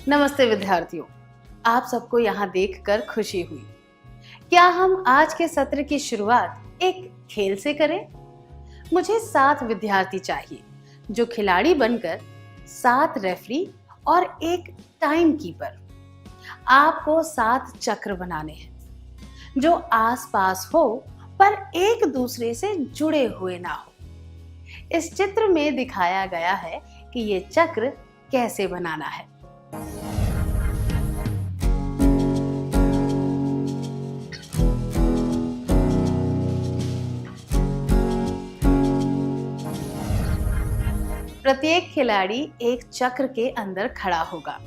नमस्ते विद्यार्थियों, आप सबको यहाँ देखकर खुशी हुई। क्या हम आज के सत्र की शुरुआत एक खेल से करें? मुझे 7 विद्यार्थी चाहिए जो खिलाड़ी बनकर 7 रेफरी और एक टाइम कीपर। आपको 7 चक्र बनाने हैं जो आसपास हो पर एक दूसरे से जुड़े हुए ना हो। इस चित्र में दिखाया गया है कि ये चक्र कैसे बनाना है। प्रत्येक खिलाड़ी एक चक्र के अंदर खड़ा होगा।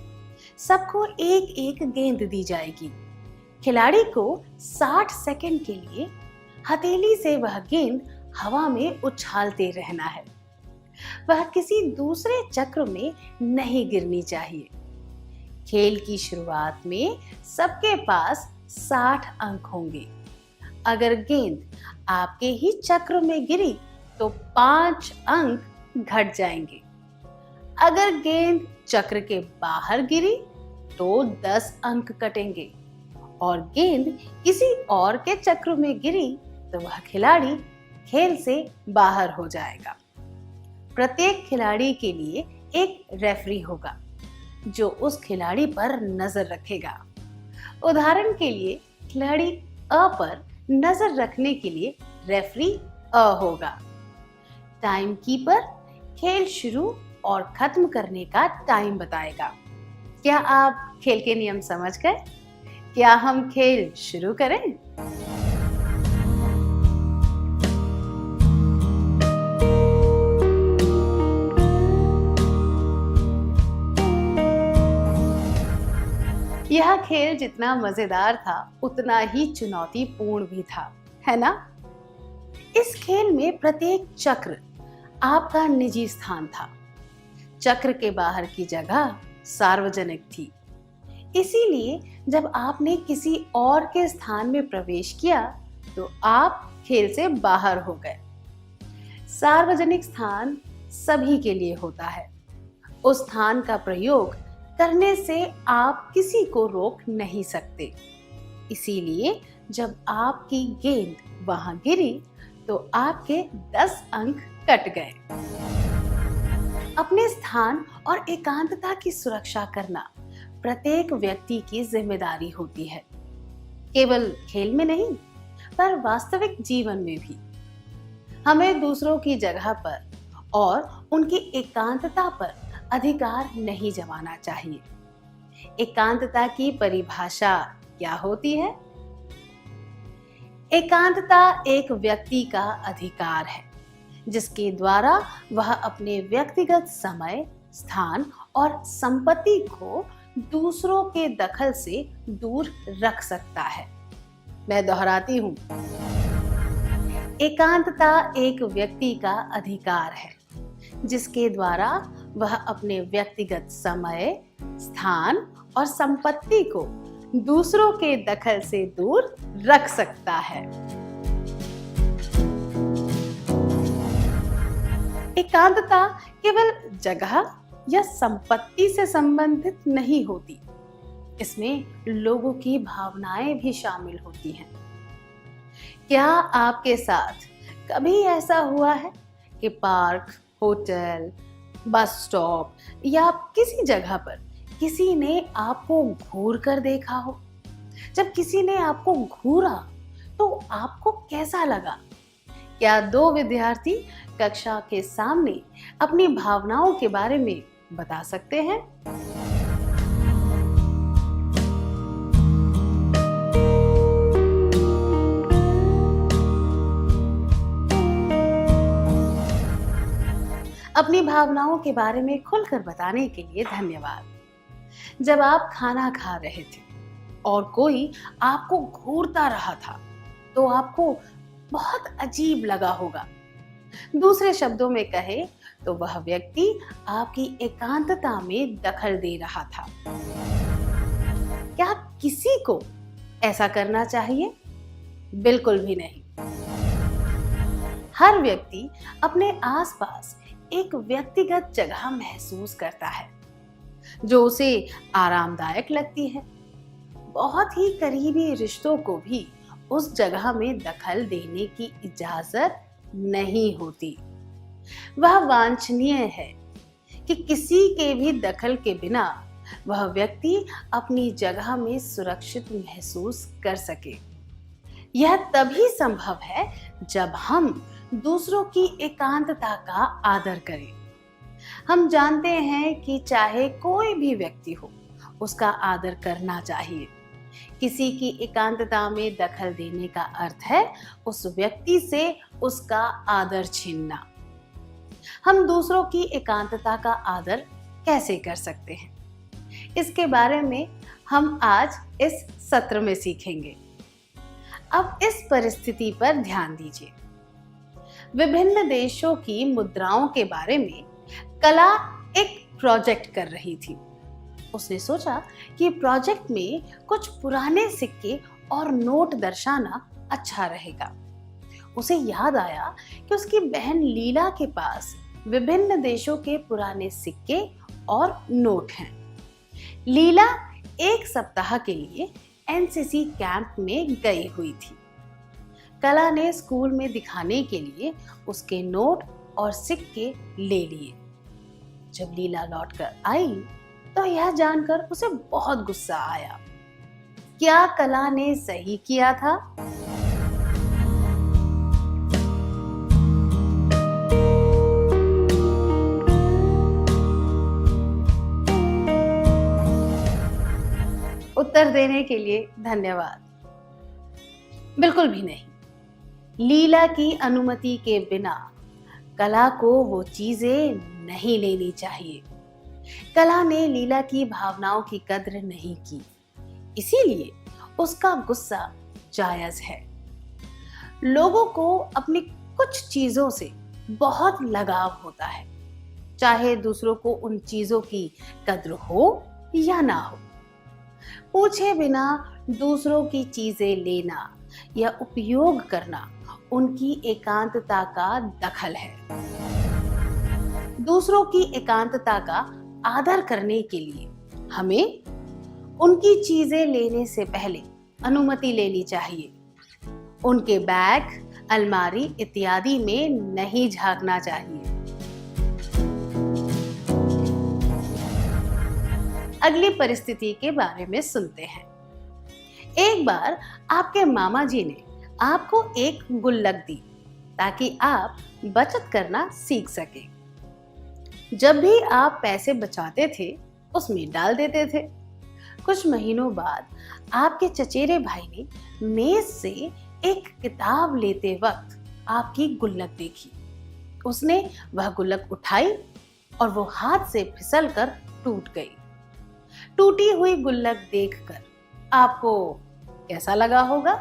सबको एक एक गेंद दी जाएगी। खिलाड़ी को 60 सेकंड के लिए हथेली से वह गेंद हवा में उछालते रहना है। वह किसी दूसरे चक्र में नहीं गिरनी चाहिए। खेल की शुरुआत में सबके पास 60 अंक होंगे। अगर गेंद आपके ही चक्र में गिरी तो 5 अंक घट जाएंगे। अगर गेंद चक्र के बाहर गिरी तो 10 अंक कटेंगे और गेंद किसी और के चक्र में गिरी तो वह खिलाड़ी खेल से बाहर हो जाएगा। प्रत्येक खिलाड़ी के लिए एक रेफरी होगा जो उस खिलाड़ी पर नजर रखेगा। उदाहरण के लिए खिलाड़ी अ पर नजर रखने के लिए रेफरी अ होगा। टाइम कीपर खेल शुरू और खत्म करने का टाइम बताएगा। क्या आप खेल के नियम समझ गए? क्या हम खेल शुरू करें? यह खेल जितना मजेदार था उतना ही चुनौतीपूर्ण भी था, है ना? इस खेल में प्रत्येक चक्र आपका निजी स्थान था। चक्र के बाहर की जगह सार्वजनिक थी। इसीलिए जब आपने किसी और के स्थान में प्रवेश किया तो आप खेल से बाहर हो गए। सार्वजनिक स्थान सभी के लिए होता है। उस स्थान का प्रयोग करने से आप किसी को रोक नहीं सकते। इसीलिए जब आपकी गेंद वहां गिरी तो आपके 10 अंक कट गए। अपने स्थान और एकांतता की सुरक्षा करना प्रत्येक व्यक्ति की जिम्मेदारी होती है। केवल खेल में नहीं, पर वास्तविक जीवन में भी। हमें दूसरों की जगह पर और उनकी एकांतता पर अधिकार नहीं जमाना चाहिए। एकांतता की परिभाषा क्या होती है? एकांतता एक व्यक्ति का अधिकार है जिसके द्वारा वह अपने व्यक्तिगत समय, स्थान और संपत्ति को दूसरों के दखल से दूर रख सकता है। मैं दोहराती हूँ, एकांतता एक व्यक्ति का अधिकार है जिसके द्वारा वह अपने व्यक्तिगत समय, स्थान और संपत्ति को दूसरों के दखल से दूर रख सकता है। एकांतता केवल जगह या संपत्ति से संबंधित नहीं होती। इसमें लोगों की भावनाएं भी शामिल होती हैं। क्या आपके साथ कभी ऐसा हुआ है कि पार्क, होटल, बस स्टॉप या किसी जगह पर किसी ने आपको घूर कर देखा हो? जब किसी ने आपको घूरा तो आपको कैसा लगा? क्या 2 विद्यार्थी कक्षा के सामने अपनी भावनाओं के बारे में बता सकते हैं? अपनी भावनाओं के बारे में खुलकर बताने के लिए धन्यवाद। जब आप खाना खा रहे थे और कोई आपको घूरता रहा था तो आपको बहुत अजीब लगा होगा। दूसरे शब्दों में कहे तो वह व्यक्ति आपकी एकांतता में दखल दे रहा था। क्या किसी को ऐसा करना चाहिए? बिल्कुल भी नहीं। हर व्यक्ति अपने आसपास एक व्यक्तिगत जगह महसूस करता है। जो उसे आरामदायक लगती है। बहुत ही करीबी रिश्तों को भी उस जगह में दखल देने की इजाजत नहीं होती। वह वांछनीय है कि किसी के भी दखल के बिना वह व्यक्ति अपनी जगह में सुरक्षित महसूस कर सके। यह तभी संभव है जब हम दूसरों की एकांतता का आदर करें। हम जानते हैं कि चाहे कोई भी व्यक्ति हो, उसका आदर करना चाहिए। किसी की एकांतता में दखल देने का अर्थ है उस व्यक्ति से उसका आदर छीनना। हम दूसरों की एकांतता का आदर कैसे कर सकते हैं, इसके बारे में हम आज इस सत्र में सीखेंगे। अब इस परिस्थिति पर ध्यान दीजिए। विभिन्न देशों की मुद्राओं के बारे में कला एक प्रोजेक्ट कर रही थी। उसने सोचा कि प्रोजेक्ट में कुछ पुराने सिक्के और नोट दर्शाना अच्छा रहेगा। उसे याद आया कि उसकी बहन लीला के पास विभिन्न देशों के पुराने सिक्के और नोट हैं। लीला एक सप्ताह के लिए एनसीसी कैंप में गई हुई थी। कला ने स्कूल में दिखाने के लिए उसके नोट और सिक्के ले लिए। जब लीला लौटकर आई तो यह जानकर उसे बहुत गुस्सा आया। क्या कला ने सही किया था? उत्तर देने के लिए धन्यवाद। बिल्कुल भी नहीं। लीला की अनुमति के बिना कला को वो चीजें नहीं लेनी चाहिए। कला ने लीला की भावनाओं की कद्र नहीं की, इसीलिए उसका गुस्सा जायज है। लोगों को अपनी कुछ चीजों से बहुत लगाव होता है, चाहे दूसरों को उन चीजों की कद्र हो या ना हो। पूछे बिना दूसरों की चीजें लेना या उपयोग करना उनकी एकांतता का दखल है। दूसरों की एकांतता का आदर करने के लिए हमें उनकी चीजें लेने से पहले अनुमति लेनी चाहिए। उनके बैग, अलमारी इत्यादि में नहीं झांकना चाहिए। अगली परिस्थिति के बारे में सुनते हैं। एक बार आपके मामा जी ने आपको एक गुल्लक दी ताकि आप बचत करना सीख सके। जब भी आप पैसे बचाते थे उसमें डाल देते थे। कुछ महीनों बाद आपके चचेरे भाई ने मेज से एक किताब लेते वक्त आपकी गुल्लक देखी। उसने वह गुल्लक उठाई और वो हाथ से फिसलकर टूट गई। टूटी हुई गुल्लक देखकर आपको कैसा लगा होगा?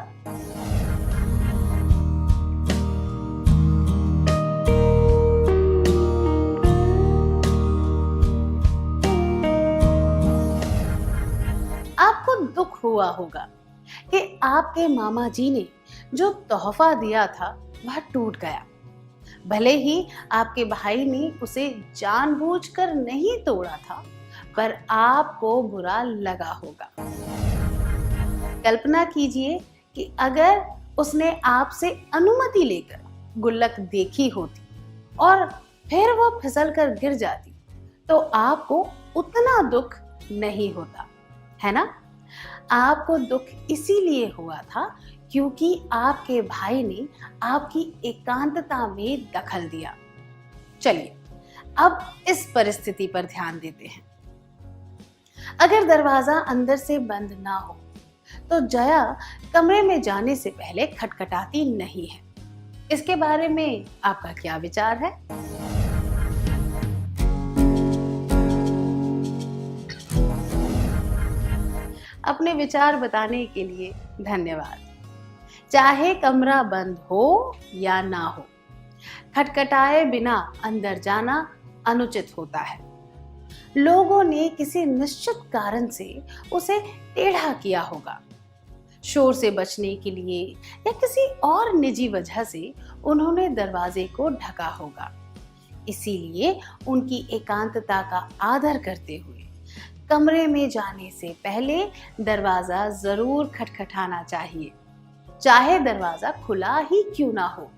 आपको दुख हुआ होगा कि आपके मामा जी ने जो तोहफा दिया था वह टूट गया। भले ही आपके भाई ने उसे जानबूझकर नहीं तोड़ा था, पर आपको बुरा लगा होगा। कल्पना कीजिए कि अगर उसने आपसे अनुमति लेकर गुल्लक देखी होती और फिर वो फिसलकर गिर जाती तो आपको उतना दुख नहीं होता, है ना? आपको दुख इसीलिए हुआ था क्योंकि आपके भाई ने आपकी एकांतता में दखल दिया। चलिए अब इस परिस्थिति पर ध्यान देते हैं। अगर दरवाजा अंदर से बंद ना हो तो जया कमरे में जाने से पहले खटखटाती नहीं है। इसके बारे में आपका क्या विचार है? अपने विचार बताने के लिए धन्यवाद। चाहे कमरा बंद हो या ना हो, खटखटाए बिना अंदर जाना अनुचित होता है। लोगों ने किसी निश्चित कारण से उसे टेढ़ा किया होगा। शोर से बचने के लिए या किसी और निजी वजह से उन्होंने दरवाजे को ढका होगा। इसीलिए उनकी एकांतता का आदर करते हुए कमरे में जाने से पहले दरवाजा जरूर खटखटाना चाहिए, चाहे दरवाजा खुला ही क्यों ना हो।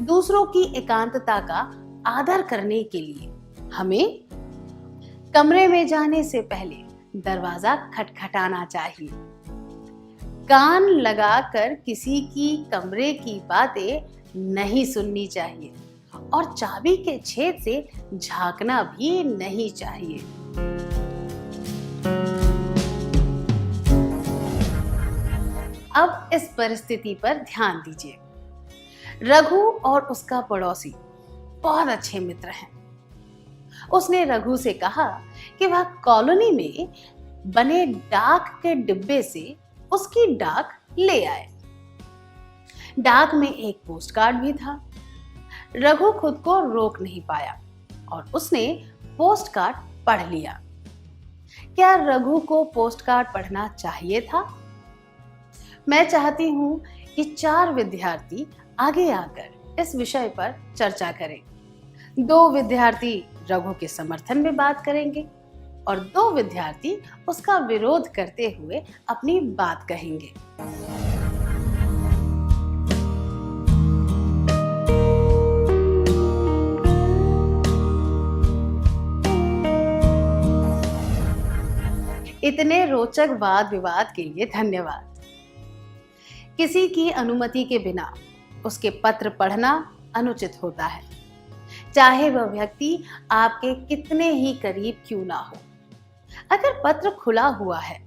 दूसरों की एकांतता का आदर करने के लिए हमें कमरे में जाने से पहले दरवाजा खटखटाना चाहिए। कान लगाकर किसी की कमरे की बातें नहीं सुननी चाहिए और चाबी के छेद से झांकना भी नहीं चाहिए। अब इस परिस्थिति पर ध्यान दीजिए। रघु और उसका पड़ोसी बहुत अच्छे मित्र हैं। उसने रघु से कहा कि वह कॉलोनी में बने डाक के डिब्बे से उसकी डाक ले आए। डाक में एक पोस्ट कार्ड भी था। रघु खुद को रोक नहीं पाया और उसने पोस्ट कार्ड पढ़ लिया। क्या रघु को पोस्ट कार्ड पढ़ना चाहिए था? मैं चाहती हूं कि 4 विद्यार्थी आगे आकर इस विषय पर चर्चा करें। 2 विद्यार्थी रघु के समर्थन में बात करेंगे और 2 विद्यार्थी उसका विरोध करते हुए अपनी बात कहेंगे। इतने रोचक वाद विवाद के लिए धन्यवाद। किसी की अनुमति के बिना उसके पत्र पढ़ना अनुचित होता है, चाहे वह व्यक्ति आपके कितने ही करीब क्यों ना हो। अगर पत्र खुला हुआ है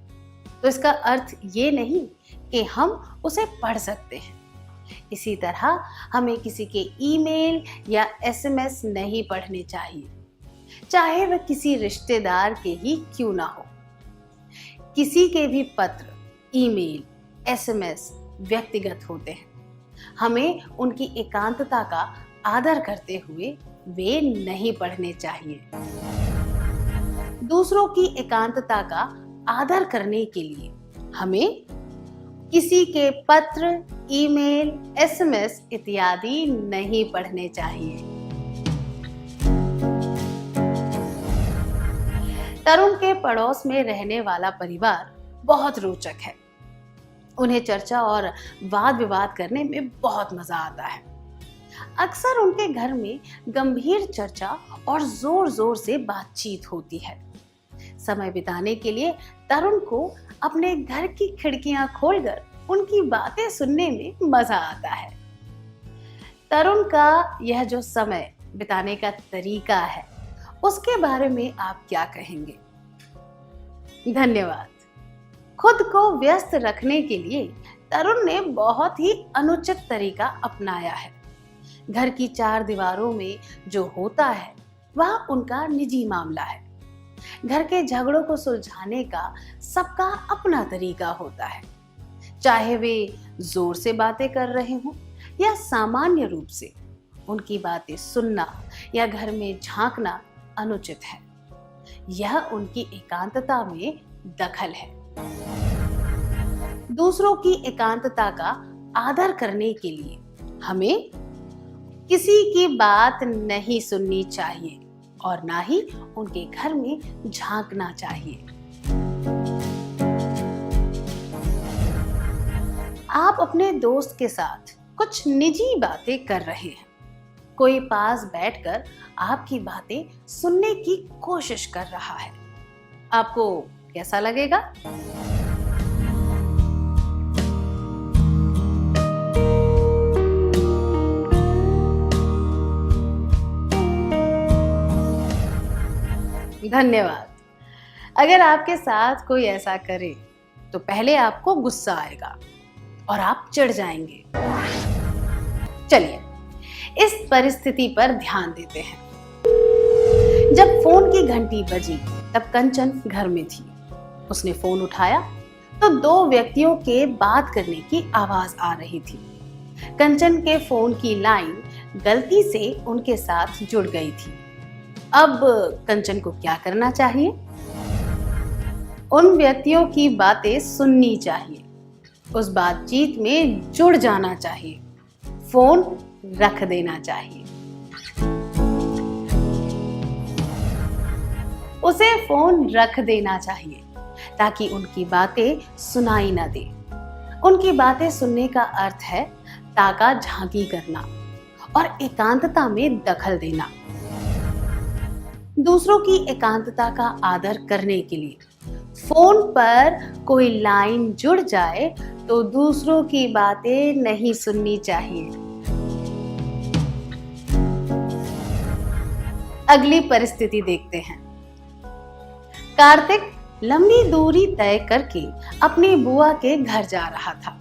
तो इसका अर्थ ये नहीं कि हम उसे पढ़ सकते हैं। इसी तरह हमें किसी के ईमेल या एसएमएस नहीं पढ़ने चाहिए, चाहे वह किसी रिश्तेदार के ही क्यों ना हो। किसी के भी पत्र, ईमेल, एसएमएस व्यक्तिगत होते हैं। हमें उनकी एकांतता का आदर करते हुए वे नहीं पढ़ने चाहिए। दूसरों की एकांतता का आदर करने के लिए हमें किसी के पत्र, ईमेल, एसएमएस इत्यादि नहीं पढ़ने चाहिए। तरुण के पड़ोस में रहने वाला परिवार बहुत रोचक है। उन्हें चर्चा और वाद विवाद करने में बहुत मजा आता है। अक्सर उनके घर में गंभीर चर्चा और जोर जोर से बातचीत होती है। समय बिताने के लिए तरुण को अपने घर की खिड़कियां खोलकर उनकी बातें सुनने में मजा आता है। तरुण का यह जो समय बिताने का तरीका है, उसके बारे में आप क्या कहेंगे? धन्यवाद। खुद को व्यस्त रखने के लिए तरुण ने बहुत ही अनुचित तरीका अपनाया है। घर की 4 दीवारों में जो होता है वह उनका निजी मामला है। घर के झगड़ों को सुलझाने का सबका अपना तरीका होता है, चाहे वे जोर से बातें कर रहे हों या सामान्य रूप से। उनकी बातें सुनना या घर में झांकना अनुचित है। यह उनकी एकांतता में दखल है। दूसरों की एकांतता का आदर करने के लिए हमें किसी की बात नहीं सुननी चाहिए और ना ही उनके घर में झांकना चाहिए। आप अपने दोस्त के साथ कुछ निजी बातें कर रहे हैं। कोई पास बैठकर आपकी बातें सुनने की कोशिश कर रहा है। आपको कैसा लगेगा? धन्यवाद। अगर आपके साथ कोई ऐसा करे तो पहले आपको गुस्सा आएगा और आप चिढ़ जाएंगे। चलिए इस परिस्थिति पर ध्यान देते हैं। जब फोन की घंटी बजी तब कंचन घर में थी। उसने फोन उठाया तो 2 व्यक्तियों के बात करने की आवाज आ रही थी। कंचन के फोन की लाइन गलती से उनके साथ जुड़ गई थी। अब कंचन को क्या करना चाहिए? उन व्यक्तियों की बातें सुननी चाहिए, उस बातचीत में जुड़ जाना चाहिए, फोन रख देना चाहिए। उसे फोन रख देना चाहिए ताकि उनकी बातें सुनाई ना दे। उनकी बातें सुनने का अर्थ है ताका झांकी करना और एकांतता में दखल देना। दूसरों की एकांतता का आदर करने के लिए फोन पर कोई लाइन जुड़ जाए तो दूसरों की बातें नहीं सुननी चाहिए। अगली परिस्थिति देखते हैं। कार्तिक लंबी दूरी तय करके अपनी बुआ के घर जा रहा था।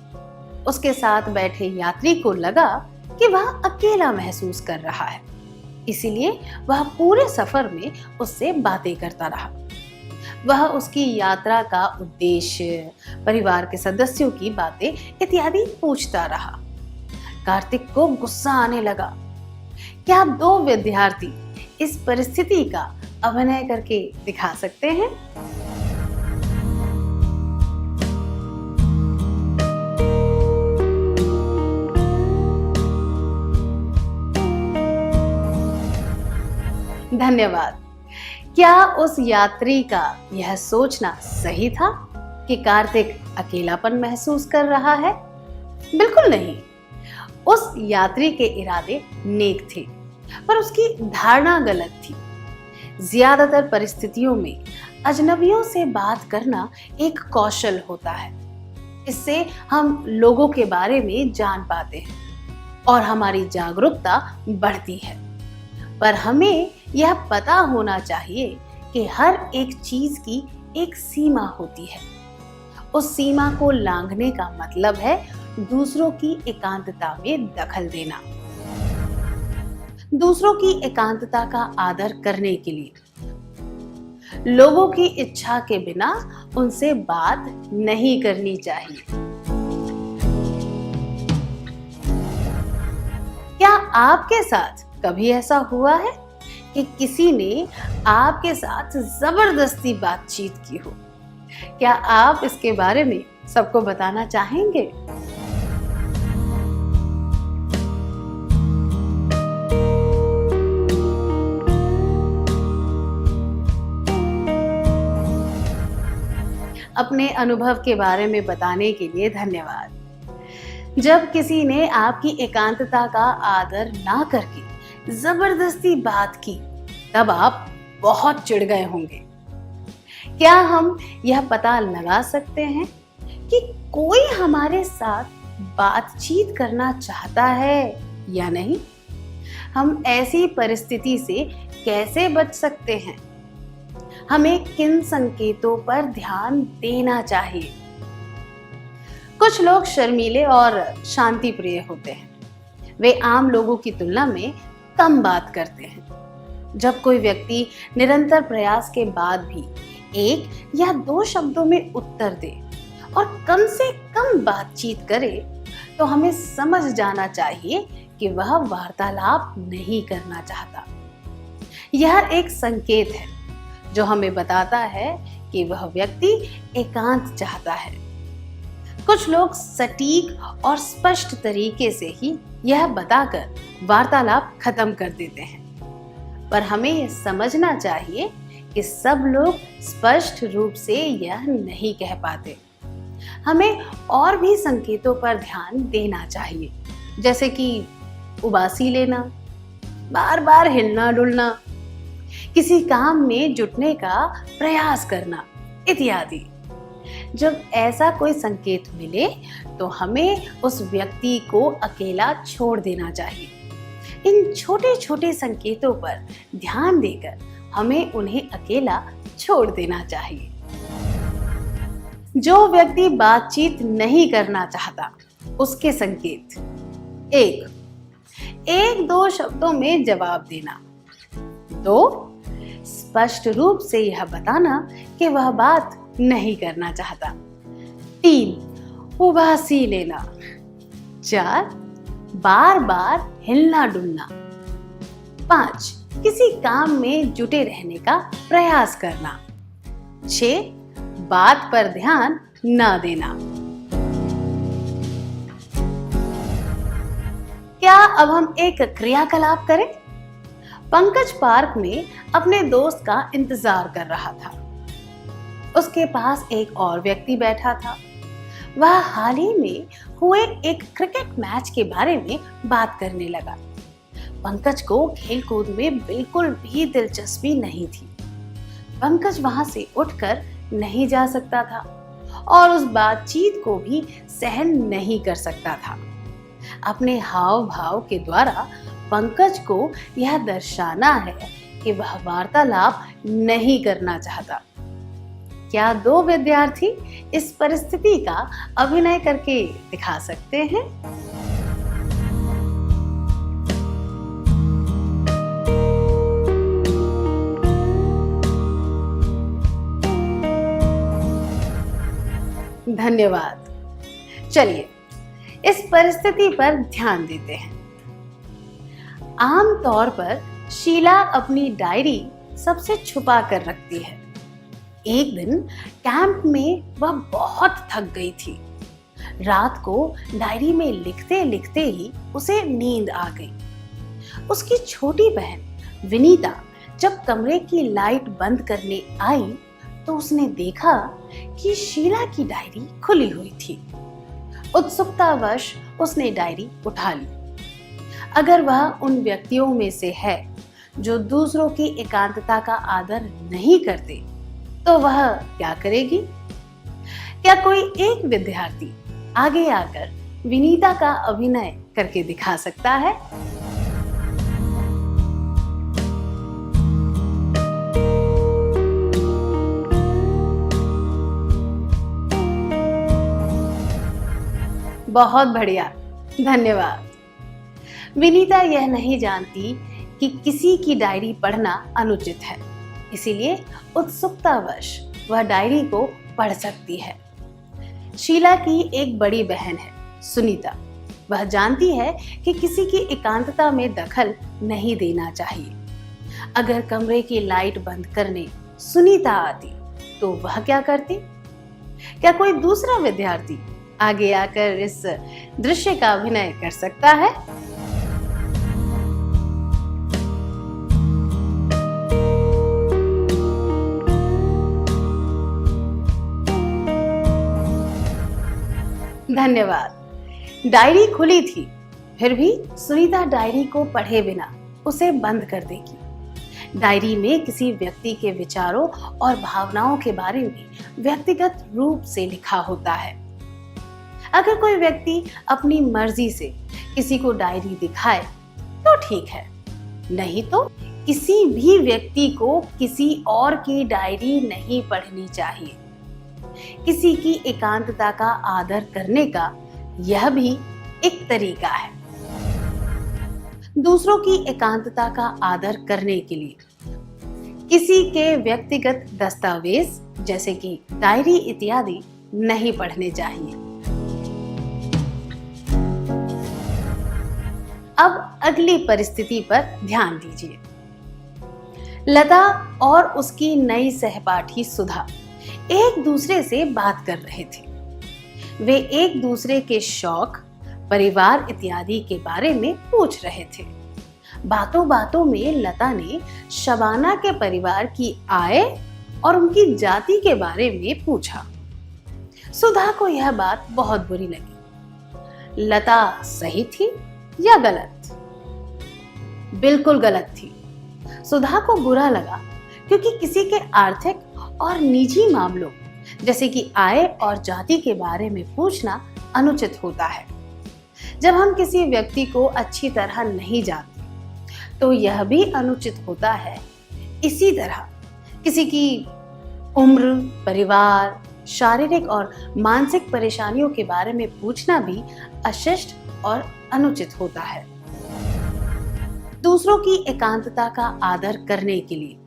उसके साथ बैठे यात्री को लगा कि वह अकेला महसूस कर रहा है, इसीलिए वह पूरे सफर में उससे बातें करता रहा। वह उसकी यात्रा का उद्देश्य, परिवार के सदस्यों की बातें इत्यादि पूछता रहा। कार्तिक को गुस्सा आने लगा। क्या दो विद्यार्थी इस परिस्थिति का अभिनय करके दिखा सकते हैं? धन्यवाद। क्या उस यात्री का यह सोचना सही था कि कार्तिक अकेलापन महसूस कर रहा है? बिल्कुल नहीं। उस यात्री के इरादे नेक थे, पर उसकी धारणा गलत थी। ज्यादातर परिस्थितियों में अजनबियों से बात करना एक कौशल होता है। इससे हम लोगों के बारे में जान पाते हैं और हमारी जागरूकता बढ़ती है। पर हमें यह पता होना चाहिए कि हर एक चीज की एक सीमा होती है। उस सीमा को लांघने का मतलब है दूसरों की एकांतता में दखल देना। दूसरों की एकांतता का आदर करने के लिए लोगों की इच्छा के बिना उनसे बात नहीं करनी चाहिए। क्या आपके साथ कभी ऐसा हुआ है कि किसी ने आपके साथ जबरदस्ती बातचीत की हो? क्या आप इसके बारे में सबको बताना चाहेंगे? अपने अनुभव के बारे में बताने के लिए धन्यवाद। जब किसी ने आपकी एकांतता का आदर ना करके जबरदस्ती बात की, तब आप बहुत चिढ़ गए होंगे। क्या हम यह पता लगा सकते हैं कि कोई हमारे साथ बातचीत करना चाहता है या नहीं? हम ऐसी परिस्थिति से कैसे बच सकते हैं? हमें किन संकेतों पर ध्यान देना चाहिए? कुछ लोग शर्मीले और शांति प्रिय होते हैं। वे आम लोगों की तुलना में कम बात करते हैं। जब कोई व्यक्ति निरंतर प्रयास के बाद भी एक या दो शब्दों में उत्तर दे और कम से कम बातचीत करे, तो हमें समझ जाना चाहिए कि वह वार्तालाप नहीं करना चाहता। यह एक संकेत है जो हमें बताता है कि वह व्यक्ति एकांत चाहता है। कुछ लोग सटीक और स्पष्ट तरीके से ही यह बताकर वार्तालाप खत्म कर देते हैं, पर हमें यह समझना चाहिए कि सब लोग स्पष्ट रूप से यह नहीं कह पाते। हमें और भी संकेतों पर ध्यान देना चाहिए, जैसे कि उबासी लेना, बार बार हिलना डुलना, किसी काम में जुटने का प्रयास करना इत्यादि। जब ऐसा कोई संकेत मिले तो हमें उस व्यक्ति को अकेला छोड़ देना चाहिए। इन छोटे छोटे संकेतों पर ध्यान देकर हमें उन्हें अकेला छोड़ देना चाहिए। जो व्यक्ति बातचीत नहीं करना चाहता, उसके संकेत: एक दो शब्दों में जवाब देना। 2, स्पष्ट रूप से यह बताना कि वह बात नहीं करना चाहता। 3, उबासी लेना। 4, बार बार हिलना डुलना। 5, किसी काम में जुटे रहने का प्रयास करना। 6, बात पर ध्यान न देना। क्या अब हम एक क्रियाकलाप करें? पंकज पार्क में अपने दोस्त का इंतजार कर रहा था। उसके पास एक और व्यक्ति बैठा था। वह हाल ही में हुए एक क्रिकेट मैच के बारे में बात करने लगा। पंकज को खेलकूद में बिल्कुल भी दिलचस्पी नहीं थी। पंकज वहां से उठकर नहीं जा सकता था और उस बातचीत को भी सहन नहीं कर सकता था। अपने हाव भाव के द्वारा पंकज को यह दर्शाना है कि वह वार्तालाप नहीं करना चाहता। क्या दो विद्यार्थी इस परिस्थिति का अभिनय करके दिखा सकते हैं? धन्यवाद। चलिए इस परिस्थिति पर ध्यान देते हैं। आम तौर पर शीला अपनी डायरी सबसे छुपा कर रखती है। एक दिन कैंप में वह बहुत थक गई थी। रात को डायरी में लिखते लिखते ही उसे नींद आ गई। उसकी छोटी बहन विनीता जब कमरे की लाइट बंद करने आई तो उसने देखा कि शीला की डायरी खुली हुई थी। उत्सुकतावश उसने डायरी उठा ली। अगर वह उन व्यक्तियों में से है जो दूसरों की एकांतता का आदर नहीं करते, तो वह क्या करेगी? क्या कोई एक विद्यार्थी आगे आकर विनीता का अभिनय करके दिखा सकता है? बहुत बढ़िया, धन्यवाद। विनीता यह नहीं जानती कि किसी की डायरी पढ़ना अनुचित है, इसीलिए उत्सुकतावश वह डायरी को पढ़ सकती है। शीला की एक बड़ी बहन है सुनीता। वह जानती है कि किसी की एकांतता में दखल नहीं देना चाहिए। अगर कमरे की लाइट बंद करने सुनीता आती तो वह क्या करती? क्या कोई दूसरा विद्यार्थी आगे आकर इस दृश्य का अभिनय कर सकता है? धन्यवाद। डायरी खुली थी, फिर भी सुनीता डायरी को पढ़े बिना उसे बंद कर देगी। डायरी में किसी व्यक्ति के विचारों और भावनाओं के बारे में व्यक्तिगत रूप से लिखा होता है। अगर कोई व्यक्ति अपनी मर्जी से किसी को डायरी दिखाए तो ठीक है, नहीं तो किसी भी व्यक्ति को किसी और की डायरी नहीं पढ़नी चाहिए। किसी की एकांतता का आदर करने का यह भी एक तरीका है। दूसरों की एकांतता का आदर करने के लिए किसी के व्यक्तिगत दस्तावेज जैसे कि डायरी इत्यादि नहीं पढ़ने चाहिए। अब अगली परिस्थिति पर ध्यान दीजिए। लता और उसकी नई सहपाठी सुधा एक दूसरे से बात कर रहे थे। वे एक दूसरे के शौक, परिवार इत्यादि के बारे में पूछ रहे थे। बातों बातों में लता ने शबाना के परिवार की आय और उनकी जाति के बारे में पूछा। सुधा को यह बात बहुत बुरी लगी। लता सही थी या गलत? बिल्कुल गलत थी। सुधा को बुरा लगा क्योंकि किसी के आर्थिक और निजी मामलों जैसे कि आय और जाति के बारे में पूछना अनुचित होता है। जब हम किसी व्यक्ति को अच्छी तरह नहीं जानते तो यह भी अनुचित होता है। इसी तरह किसी की उम्र, परिवार, शारीरिक और मानसिक परेशानियों के बारे में पूछना भी अशिष्ट और अनुचित होता है। दूसरों की एकांतता का आदर करने के लिए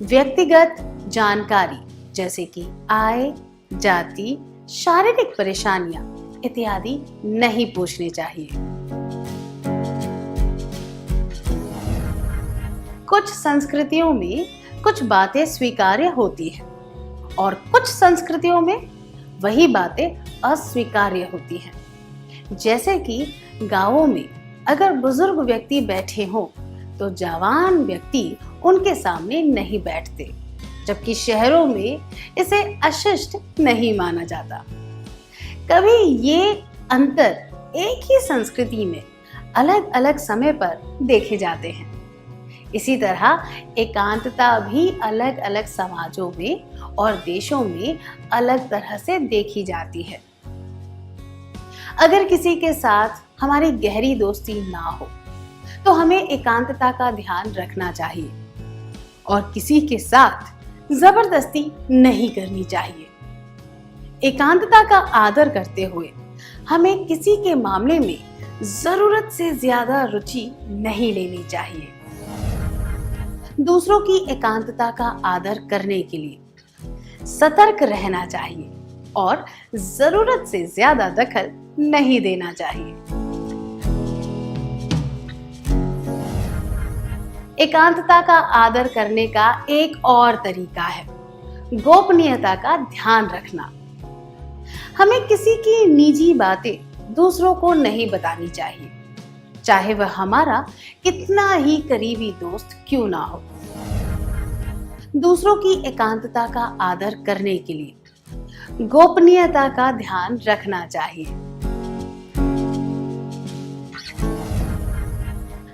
व्यक्तिगत जानकारी जैसे कि आय, जाति, शारीरिक परेशानियां इत्यादि नहीं पूछने चाहिए। कुछ संस्कृतियों में कुछ बातें स्वीकार्य होती हैं और कुछ संस्कृतियों में वही बातें अस्वीकार्य होती हैं। जैसे कि गांवों में अगर बुजुर्ग व्यक्ति बैठे हों तो जवान व्यक्ति उनके सामने नहीं बैठते, जबकि शहरों में इसे अशिष्ट नहीं माना जाता। कभी ये अंतर एक ही संस्कृति में अलग अलग समय पर देखे जाते हैं। इसी तरह एकांतता भी अलग अलग समाजों में और देशों में अलग तरह से देखी जाती है। अगर किसी के साथ हमारी गहरी दोस्ती ना हो तो हमें एकांतता का ध्यान रखना चाहिए और किसी के साथ जबरदस्ती नहीं करनी चाहिए। एकांतता का आदर करते हुए हमें किसी के मामले में जरूरत से ज्यादा रुचि नहीं लेनी चाहिए। दूसरों की एकांतता का आदर करने के लिए सतर्क रहना चाहिए और जरूरत से ज्यादा दखल नहीं देना चाहिए। एकांतता का आदर करने का एक और तरीका है गोपनीयता का ध्यान रखना। हमें किसी की निजी बातें दूसरों को नहीं बतानी चाहिए, चाहे वह हमारा कितना ही करीबी दोस्त क्यों ना हो। दूसरों की एकांतता का आदर करने के लिए गोपनीयता का ध्यान रखना चाहिए।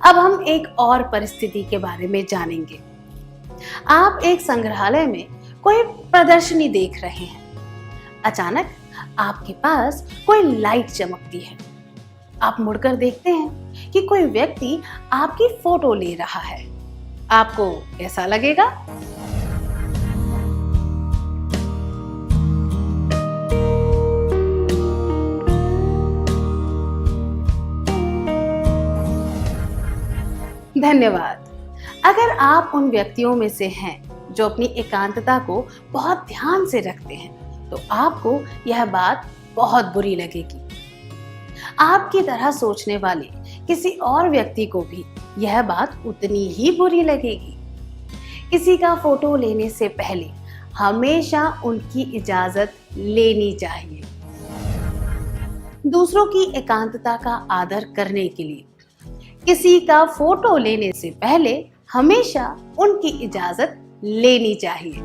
अब हम एक और परिस्थिति के बारे में जानेंगे। आप एक संग्रहालय में कोई प्रदर्शनी देख रहे हैं। अचानक आपके पास कोई लाइट चमकती है। आप मुड़कर देखते हैं कि कोई व्यक्ति आपकी फोटो ले रहा है। आपको कैसा लगेगा? धन्यवाद। अगर आप उन व्यक्तियों में से हैं जो अपनी एकांतता को बहुत ध्यान से रखते हैं, तो आपको यह बात बहुत बुरी लगेगी। आपकी तरह सोचने वाले किसी और व्यक्ति को भी यह बात उतनी ही बुरी लगेगी। किसी का फोटो लेने से पहले हमेशा उनकी इजाजत लेनी चाहिए। दूसरों की एकांतता का आदर करने के लिए किसी का फोटो लेने से पहले हमेशा उनकी इजाजत लेनी चाहिए।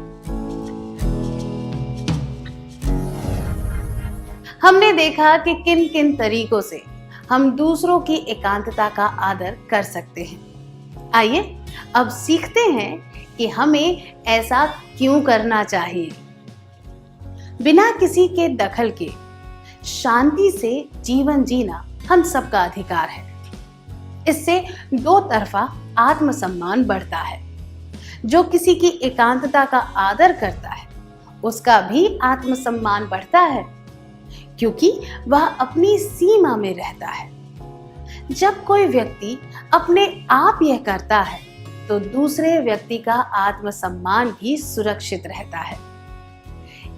हमने देखा कि किन किन तरीकों से हम दूसरों की एकांतता का आदर कर सकते हैं। आइए अब सीखते हैं कि हमें ऐसा क्यों करना चाहिए। बिना किसी के दखल के शांति से जीवन जीना हम सबका अधिकार है। इससे दो तरफा आत्मसम्मान बढ़ता है। जो किसी की एकांतता का आदर करता है उसका भी आत्मसम्मान बढ़ता है, क्योंकि वह अपनी सीमा में रहता है। जब कोई व्यक्ति अपने आप यह करता है तो दूसरे व्यक्ति का आत्मसम्मान भी सुरक्षित रहता है।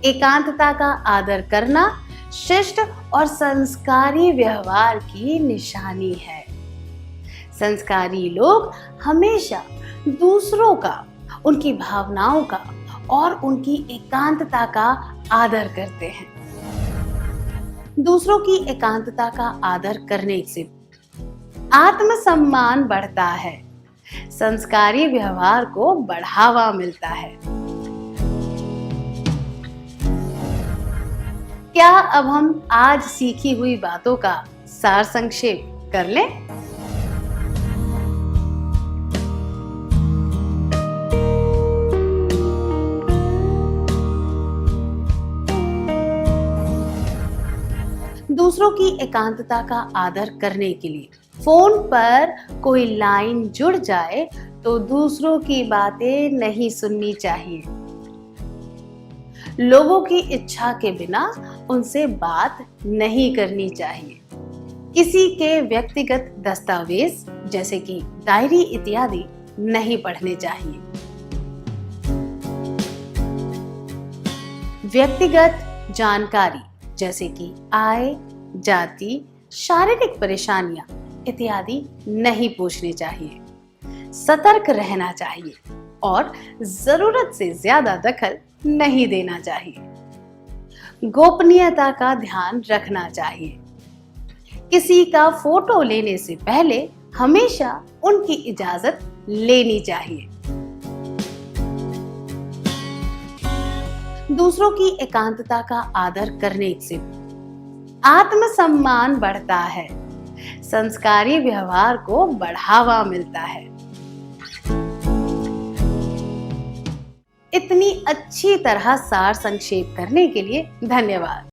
एकांतता का आदर करना शिष्ट और संस्कारी व्यवहार की निशानी है। संस्कारी लोग हमेशा दूसरों का, उनकी भावनाओं का और उनकी एकांतता का आदर करते हैं। दूसरों की एकांतता का आदर करने से आत्मसम्मान बढ़ता है, संस्कारी व्यवहार को बढ़ावा मिलता है। क्या अब हम आज सीखी हुई बातों का सार संक्षेप कर लें? दूसरों की एकांतता का आदर करने के लिए फोन पर कोई लाइन जुड़ जाए तो दूसरों की बातें नहीं सुननी चाहिए। लोगों की इच्छा के बिना उनसे बात नहीं करनी चाहिए। किसी के व्यक्तिगत दस्तावेज जैसे कि डायरी इत्यादि नहीं पढ़ने चाहिए। व्यक्तिगत जानकारी जैसे कि आय, जाति, शारीरिक परेशानियां इत्यादि नहीं पूछनी चाहिए। सतर्क रहना चाहिए और जरूरत से ज्यादा दखल नहीं देना चाहिए। गोपनीयता का ध्यान रखना चाहिए। किसी का फोटो लेने से पहले हमेशा उनकी इजाजत लेनी चाहिए। दूसरों की एकांतता का आदर करने से आत्मसम्मान बढ़ता है, संस्कारी व्यवहार को बढ़ावा मिलता है। इतनी अच्छी तरह सार संक्षेप करने के लिए धन्यवाद।